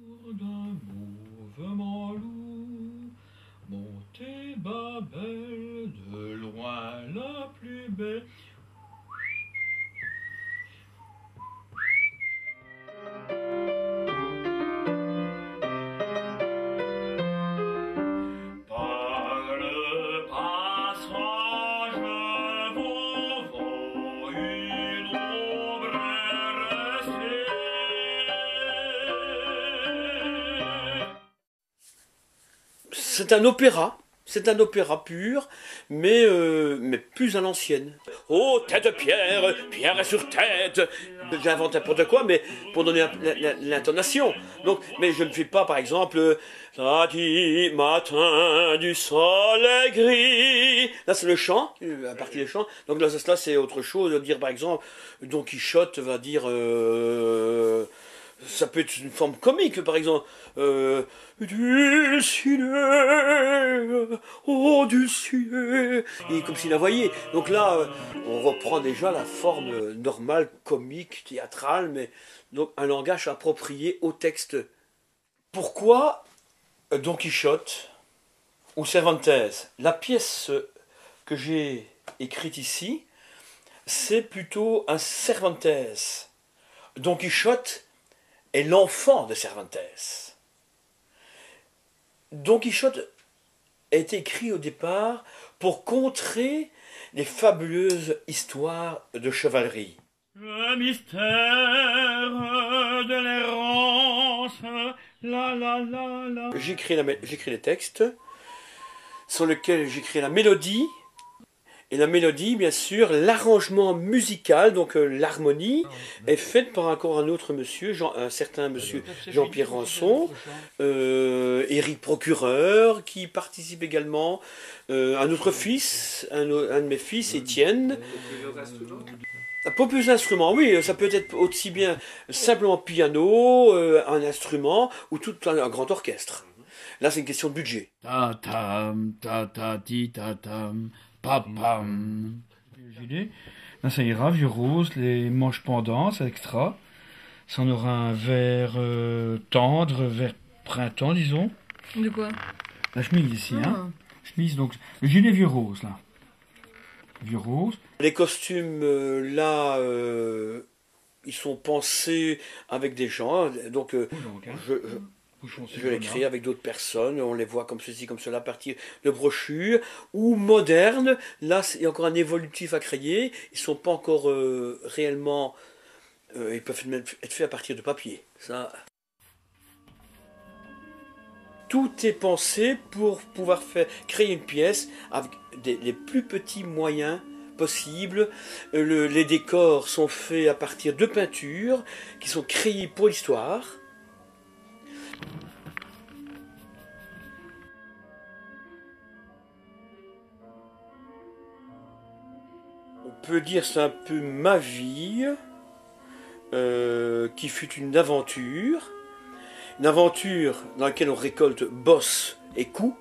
Autour d'un mouvement lourd, montez Babel, de loin la plus belle. Par le passage Vauvau, une ombre est restée. C'est un opéra pur, mais plus à l'ancienne. Oh, tête de pierre, pierre sur tête. J'invente n'importe quoi, mais pour donner l'intonation. Donc, mais je ne fais pas, par exemple, samedi matin du soleil gris. Là, c'est le chant, à partir des chants. Donc là, c'est autre chose. Dire, par exemple, Don Quichotte va dire. Ça peut être une forme comique, par exemple. Dulcinée, oh Dulcinée, et comme s'il la voyait. Donc là, on reprend déjà la forme normale, comique, théâtrale, mais donc un langage approprié au texte. Pourquoi Don Quichotte ou Cervantes? La pièce que j'ai écrite ici, c'est plutôt un Cervantes. Don Quichotte est l'enfant de Cervantes. Don Quichotte a été écrit au départ pour contrer les fabuleuses histoires de chevalerie. Le mystère de l'errance, la la la la. J'écris les textes, sur lesquels j'écris la mélodie. Et la mélodie, bien sûr, l'arrangement musical, donc l'harmonie, est faite par encore un autre monsieur, un certain monsieur Jean-Pierre Rançon, Éric Procureur, qui participe également, un autre fils, un de mes fils, Étienne. Pour plus d'instruments, oui, ça peut être aussi bien simplement piano, un instrument, ou tout un grand orchestre. Là, c'est une question de budget. Ta-tam, ta-ta-ti, ta-tam. Papam. Là, ça ira, vieux rose, les manches pendantes, c'est extra. Ça en aura un vert tendre, vert printemps, disons. De quoi? La chemise ici, hein. Chemise, donc, le gilet vieux rose, là. Vieux rose. Les costumes, là, ils sont pensés avec des gens, donc je les crée avec d'autres personnes, on les voit comme ceci, comme cela, à partir de brochures, ou modernes, là il y a encore un évolutif à créer, ils ne sont pas encore réellement, ils peuvent même être faits à partir de papier. Ça. Tout est pensé pour pouvoir créer une pièce avec les plus petits moyens possibles. Les décors sont faits à partir de peintures qui sont créées pour l'histoire. On peut dire c'est un peu ma vie qui fut une aventure dans laquelle on récolte bosses et coups,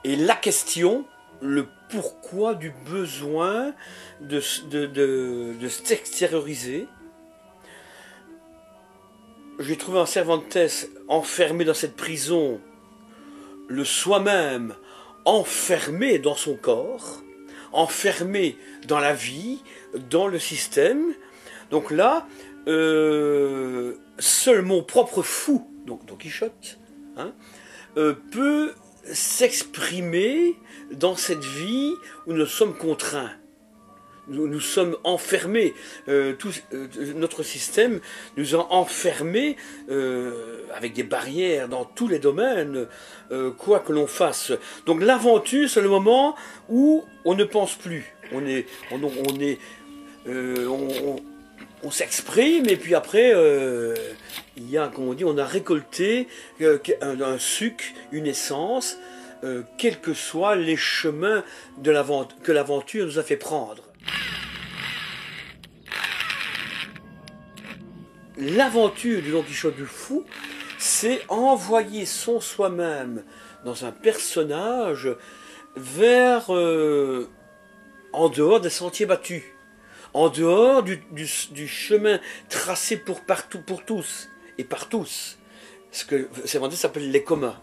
et la question, le pourquoi du besoin de s'extérioriser. J'ai trouvé en Cervantes enfermé dans cette prison, le soi-même enfermé dans son corps, enfermé dans la vie, dans le système. Donc là, seul mon propre fou, donc Don Quichotte, hein, peut s'exprimer dans cette vie où nous sommes contraints. Nous sommes enfermés, notre système nous a enfermés avec des barrières dans tous les domaines, quoi que l'on fasse. Donc l'aventure, c'est le moment où on ne pense plus. On s'exprime et puis après, il y a, comme on dit, on a récolté un suc, une essence, quels que soient les chemins que l'aventure nous a fait prendre. L'aventure du Don Quichotte du Fou, c'est envoyer son soi-même dans un personnage vers en dehors des sentiers battus, en dehors du chemin tracé pour tous, et par tous. Ce que Cervantes s'appelle les communs,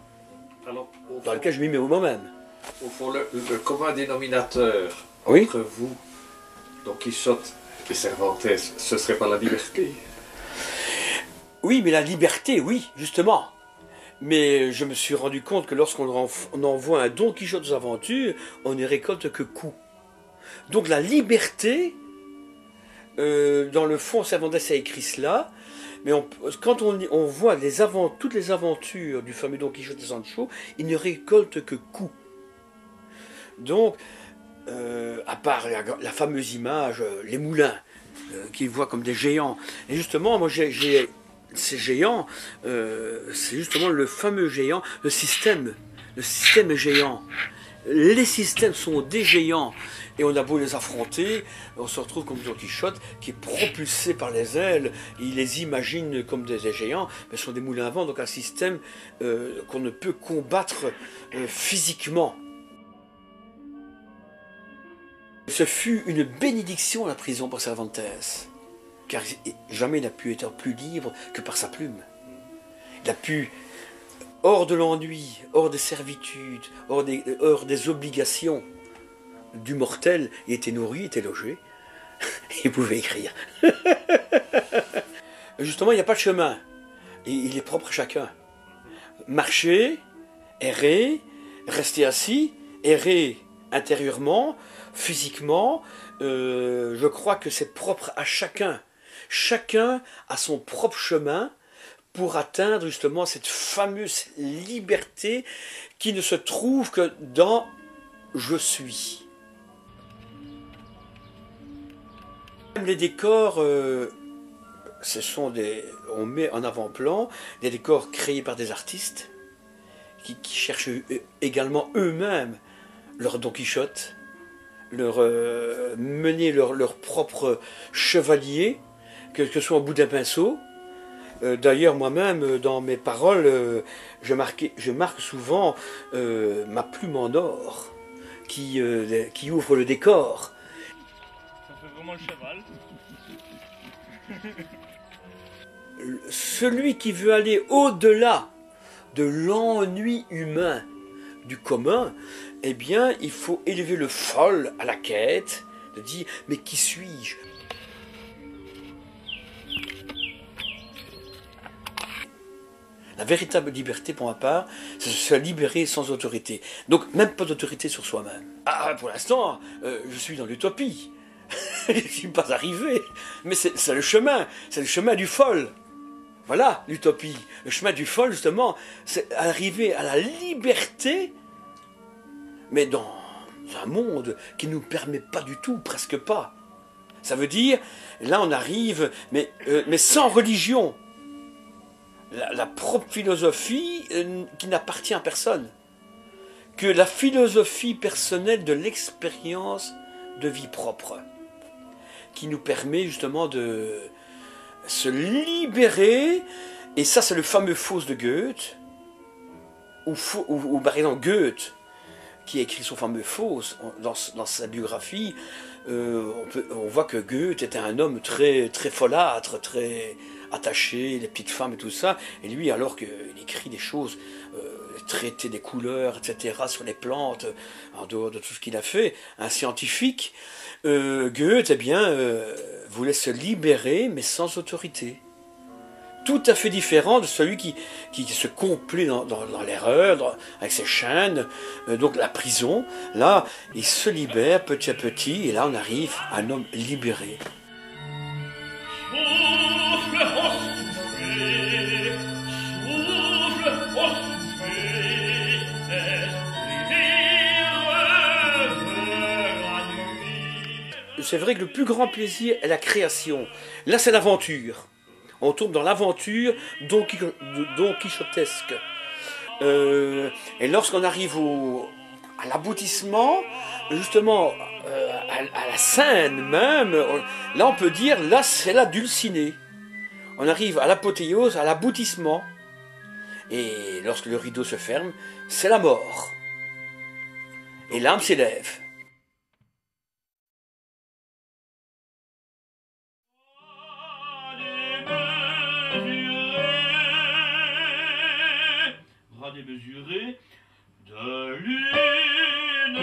Alors, dans lequel je m'y mets moi-même. au fond, le commun dénominateur Oui. entre vous, Don Quichotte et Cervantes, ce serait pas la liberté? Oui, mais la liberté, oui, justement. Mais je me suis rendu compte que lorsqu'on envoie un Don Quichotte aux aventures, on ne récolte que coups. Donc la liberté, dans le fond, Cervantes a écrit cela, mais quand on voit toutes les aventures du fameux Don Quichotte et Sancho, il ne récolte que coups. Donc, à part la fameuse image, les moulins, qu'ils voient comme des géants. Et justement, moi ces géants, c'est justement le fameux géant, le système est géant. Les systèmes sont des géants, et on a beau les affronter, on se retrouve comme Don Quichotte, qui est propulsé par les ailes, il les imagine comme des géants, mais ce sont des moulins à vent, donc un système qu'on ne peut combattre physiquement. Ce fut une bénédiction la prison pour Cervantes, car jamais il n'a pu être plus libre que par sa plume. Il a pu, hors de l'ennui, hors des servitudes, hors des obligations du mortel, il était nourri, il était logé, il pouvait écrire. Justement, il n'y a pas de chemin, il est propre à chacun. Marcher, errer, rester assis, errer intérieurement, physiquement, je crois que c'est propre à chacun. Chacun a son propre chemin pour atteindre justement cette fameuse liberté qui ne se trouve que dans « je suis ». Les décors, on met en avant-plan des décors créés par des artistes qui cherchent également eux-mêmes leur Don Quichotte, mener leur propre chevalier, que ce soit au bout d'un pinceau. D'ailleurs, moi-même, dans mes paroles, je marque souvent ma plume en or qui ouvre le décor. Ça fait vraiment le cheval. Celui qui veut aller au-delà de l'ennui humain, du commun, eh bien, il faut élever le folle à la quête, de dire, mais qui suis-je? La véritable liberté, pour ma part, c'est se libérer sans autorité. Donc, même pas d'autorité sur soi-même. Ah, pour l'instant, je suis dans l'utopie. Je ne suis pas arrivé. Mais c'est le chemin du folle. Voilà l'utopie. Le chemin du folle, justement, c'est arriver à la liberté, mais dans un monde qui ne nous permet pas du tout, presque pas. Ça veut dire, là on arrive, mais sans religion. La propre philosophie qui n'appartient à personne. Que la philosophie personnelle de l'expérience de vie propre. Qui nous permet justement de se libérer. Et ça, c'est le fameux Faust de Goethe. Ou par exemple, Goethe, qui a écrit son fameux Faust, dans sa biographie, on voit que Goethe était un homme très, très folâtre, très attaché, les petites femmes et tout ça. Et lui, alors qu'il écrit des choses, traiter des couleurs, etc., sur les plantes, en dehors de tout ce qu'il a fait, un scientifique, Goethe, eh bien, voulait se libérer, mais sans autorité. Tout à fait différent de celui qui se complaît dans l'erreur, avec ses chaînes, donc la prison. Là, il se libère petit à petit, et là on arrive à un homme libéré. C'est vrai que le plus grand plaisir est la création. Là, c'est l'aventure. On tombe dans l'aventure don quichotesque. Et lorsqu'on arrive à l'aboutissement, justement, à la scène même, là on peut dire, là c'est la dulcinée. On arrive à l'apothéose, à l'aboutissement. Et lorsque le rideau se ferme, c'est la mort. Et l'âme s'élève. démesuré de lune.